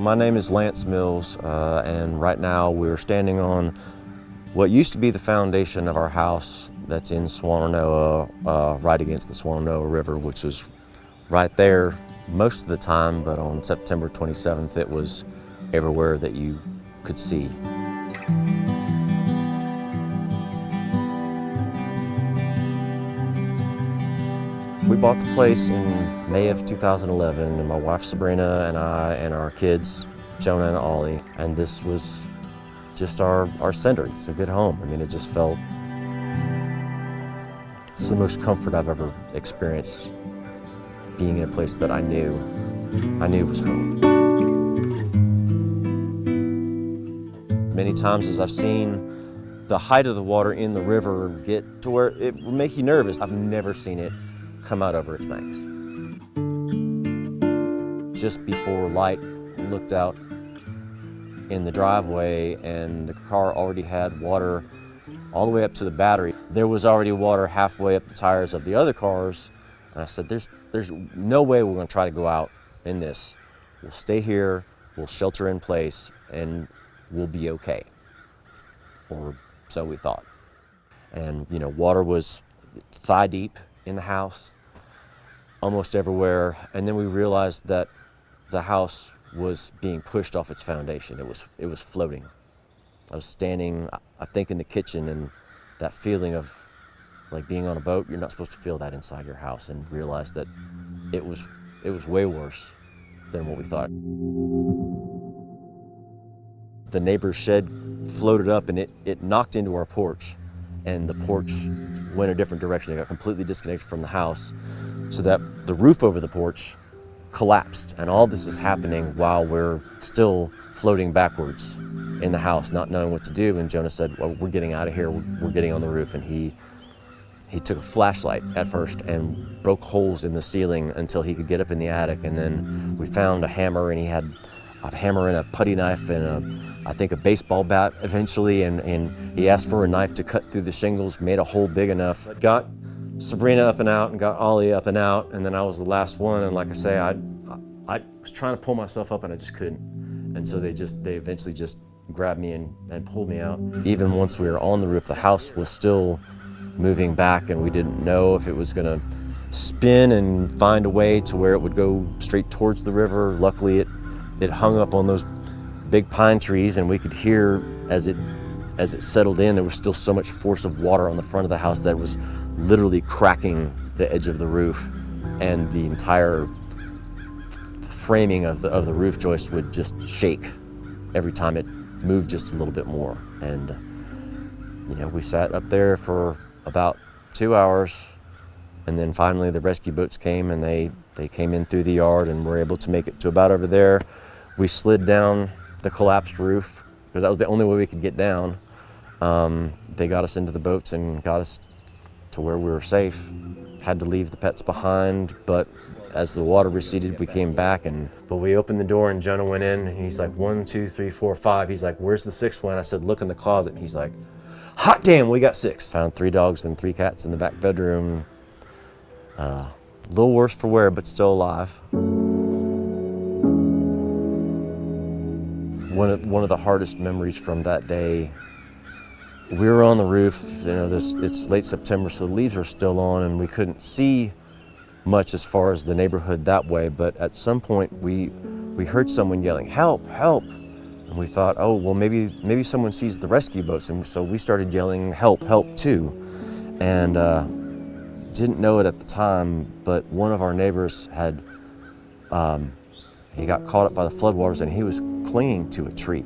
My name is Lance Mills, and right now we're standing on what used to be the foundation of our house that's in Swannanoa, right against the Swannanoa River, which was right there most of the time, but on September 27th it was everywhere that you could see. We bought the place in May of 2011, and my wife Sabrina and I and our kids, Jonah and Ollie, and this was just our center. It's a good home. I mean, it just felt, it's the most comfort I've ever experienced, being in a place that I knew was home. Many times as I've seen the height of the water in the river get to where it would make you nervous, I've never seen it come out over its banks. Just before light looked out in the driveway and the car already had water all the way up to the battery. There was already water halfway up the tires of the other cars. And I said, there's no way we're gonna try to go out in this. We'll stay here, we'll shelter in place, and we'll be okay. Or so we thought. And you know, water was thigh deep in the house, almost everywhere. And then we realized that the house was being pushed off its foundation. It was floating. I was standing, I think, in the kitchen, and that feeling of like being on a boat, you're not supposed to feel that inside your house, and realized that it was way worse than what we thought. The neighbor's shed floated up and it knocked into our porch, and the porch went a different direction. It got completely disconnected from the house, so that the roof over the porch collapsed. And all this is happening while we're still floating backwards in the house, not knowing what to do. And Jonah said, well, we're getting out of here, we're getting on the roof. And he took a flashlight at first and broke holes in the ceiling until he could get up in the attic. And then we found a hammer, and he had a hammer and a putty knife and I think a baseball bat eventually, and he asked for a knife to cut through the shingles, made a hole big enough. Got Sabrina up and out and got Ollie up and out, and then I was the last one, and like I say, I was trying to pull myself up and I just couldn't. And so they eventually just grabbed me and pulled me out. Even once we were on the roof, the house was still moving back, and we didn't know if it was gonna spin and find a way to where it would go straight towards the river. Luckily it hung up on those big pine trees, and we could hear as it settled in, there was still so much force of water on the front of the house that it was literally cracking the edge of the roof, and the entire framing of the roof joist would just shake every time it moved just a little bit more. And you know, we sat up there for about 2 hours, and then finally the rescue boats came, and they came in through the yard and were able to make it to about over there. We slid down the collapsed roof because that was the only way we could get down. They got us into the boats and got us to where we were safe. Had to leave the pets behind, but as the water receded, we came back, but we opened the door and Jonah went in, and he's like, 1, 2, 3, 4, 5. He's like, where's the 6th one? I said, look in the closet. And he's like, hot damn, we got 6. Found 3 dogs and 3 cats in the back bedroom. A little worse for wear, but still alive. One of the hardest memories from that day, we were on the roof. You know, it's late September, so the leaves are still on, and we couldn't see much as far as the neighborhood that way. But at some point, we heard someone yelling, "Help! Help!" And we thought, oh well, maybe someone sees the rescue boats, and so we started yelling, "Help! Help!" too. And didn't know it at the time, but one of our neighbors had. He got caught up by the floodwaters, and he was clinging to a tree,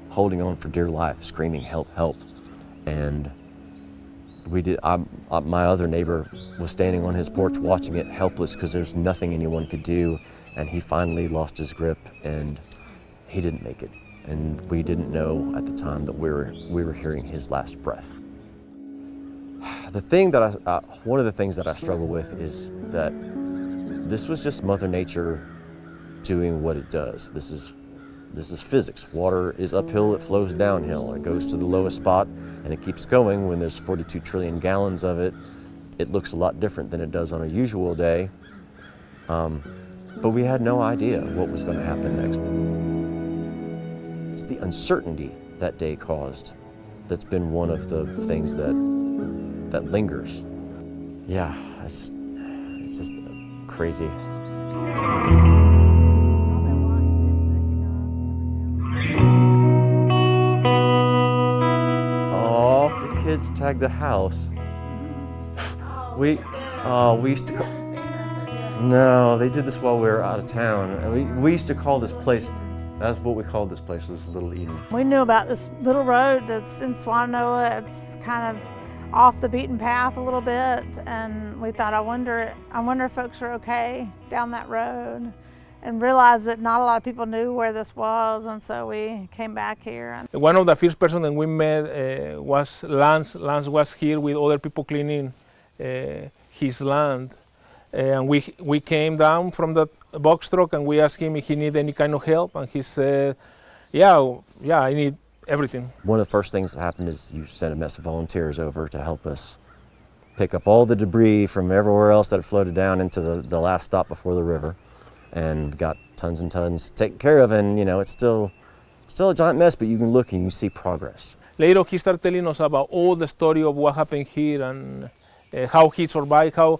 holding on for dear life, screaming, "Help, help." And my other neighbor was standing on his porch watching it, helpless, because there's nothing anyone could do. And he finally lost his grip, and he didn't make it. And we didn't know at the time that we were hearing his last breath. The thing that one of the things that I struggle with is that this was just Mother Nature doing what it does. This is physics. Water is uphill, it flows downhill. It goes to the lowest spot and it keeps going. When there's 42 trillion gallons of it, it looks a lot different than it does on a usual day. But we had no idea what was going to happen next. it's the uncertainty that day caused that's been one of the things that lingers. Yeah, it's just crazy. Oh, the kids tagged the house. We used to call, no, they did this while we were out of town. We used to call this place, that's what we called this place, this Little Eden. We knew about this little road that's in Swannanoa. It's kind of off the beaten path a little bit, and we thought, I wonder if folks are okay down that road, and realized that not a lot of people knew where this was, and so we came back here. One of the first person that we met was Lance. Lance was here with other people cleaning his land. And we came down from that box truck and we asked him if he needed any kind of help, and he said, yeah, I need everything. One of the first things that happened is you sent a mess of volunteers over to help us pick up all the debris from everywhere else that had floated down into the last stop before the river, and got tons and tons taken care of, and it's still a giant mess, but you can look and you see progress. Later he started telling us about all the story of what happened here, and how he survived, how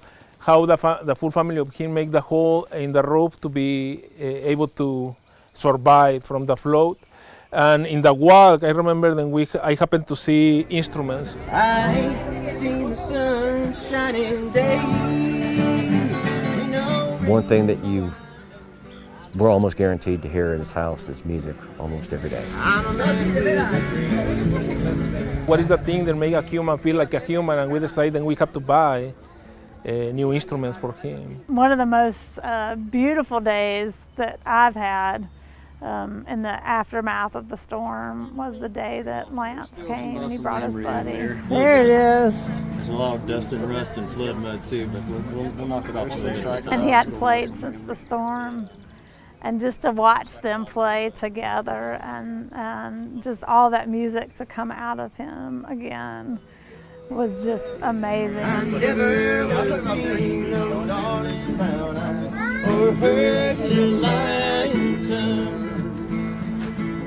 the full family of him make the hole in the roof to be able to survive from the flood. And in the walk, I remember that I happened to see instruments. I see the sun shining day. One thing that we're almost guaranteed to hear in his house is music almost every day. What is the thing that make a human feel like a human, and we decide that we have to buy new instruments for him. One of the most beautiful days that I've had in the aftermath of the storm was the day that Lance came and he brought his buddy. There it is. There's a lot of dust and rust and flood mud too, but we'll knock it off later. And he hadn't played since the storm. And just to watch them play together and just all that music to come out of him again was just amazing. I've never seen no darling brown eyes or heard the lion tongue.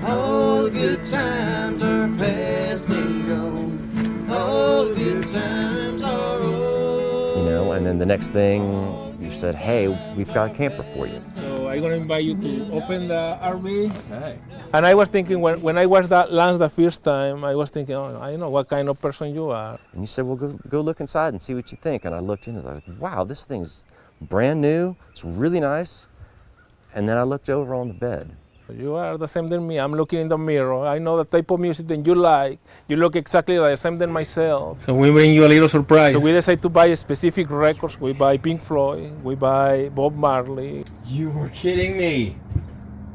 All the good times are past and gone. All the good times are over. And then the next thing you said, hey, we've got a camper for you. So I'm going to invite you to open the RV. Okay. And I was thinking, when I watched that Lance the first time, I was thinking, I know what kind of person you are. And you said, well, go look inside and see what you think. And I looked into it, I was like, wow, this thing's brand new, it's really nice. And then I looked over on the bed. You are the same than me. I'm looking in the mirror. I know the type of music that you like. You look exactly the same than myself. So we bring you a little surprise. So we decide to buy specific records. We buy Pink Floyd, we buy Bob Marley. You were kidding me.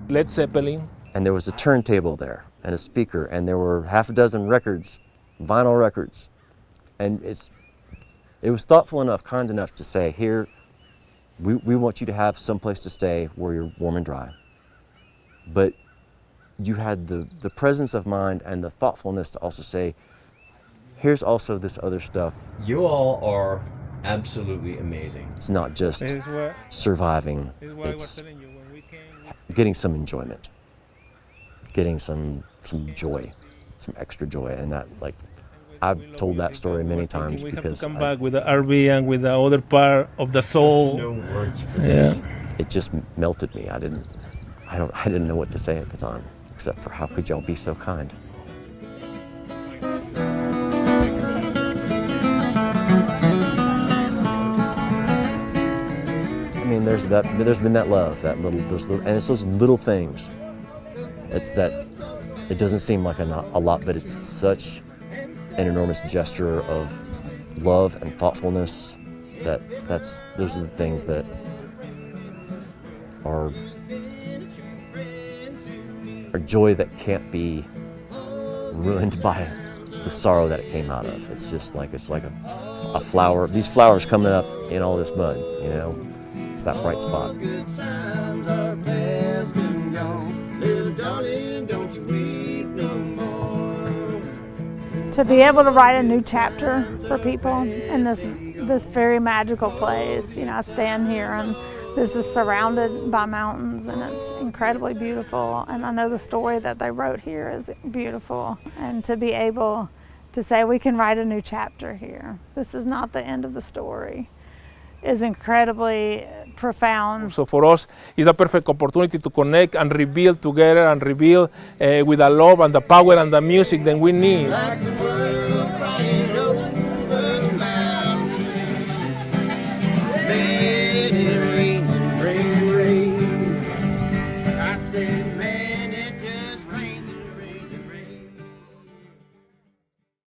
Led Zeppelin. And there was a turntable there and a speaker, and there were half a dozen records, vinyl records. And it was thoughtful enough, kind enough to say, here, we want you to have some place to stay where you're warm and dry. But you had the presence of mind and the thoughtfulness to also say, here's also this other stuff. You all are absolutely amazing. It's not just surviving, it's getting some enjoyment, getting some joy, some extra joy. And that, like, I've told that story many times we because have to come back with the RV and with the other part of the soul. No words for this. it just melted me. I didn't know what to say at the time, except for how could y'all be so kind? I mean, there's been that love, and it's those little things. It's that it doesn't seem like a lot, but it's such an enormous gesture of love and thoughtfulness those are the things that are joy that can't be ruined by the sorrow that it came out of. It's like a flower. These flowers coming up in all this mud, It's that bright spot. To be able to write a new chapter for people in this very magical place. I stand here and This is surrounded by mountains and it's incredibly beautiful. And I know the story that they wrote here is beautiful. And to be able to say we can write a new chapter here, this is not the end of the story, is incredibly profound. So for us, it's a perfect opportunity to connect and rebuild together and rebuild with the love and the power and the music that we need.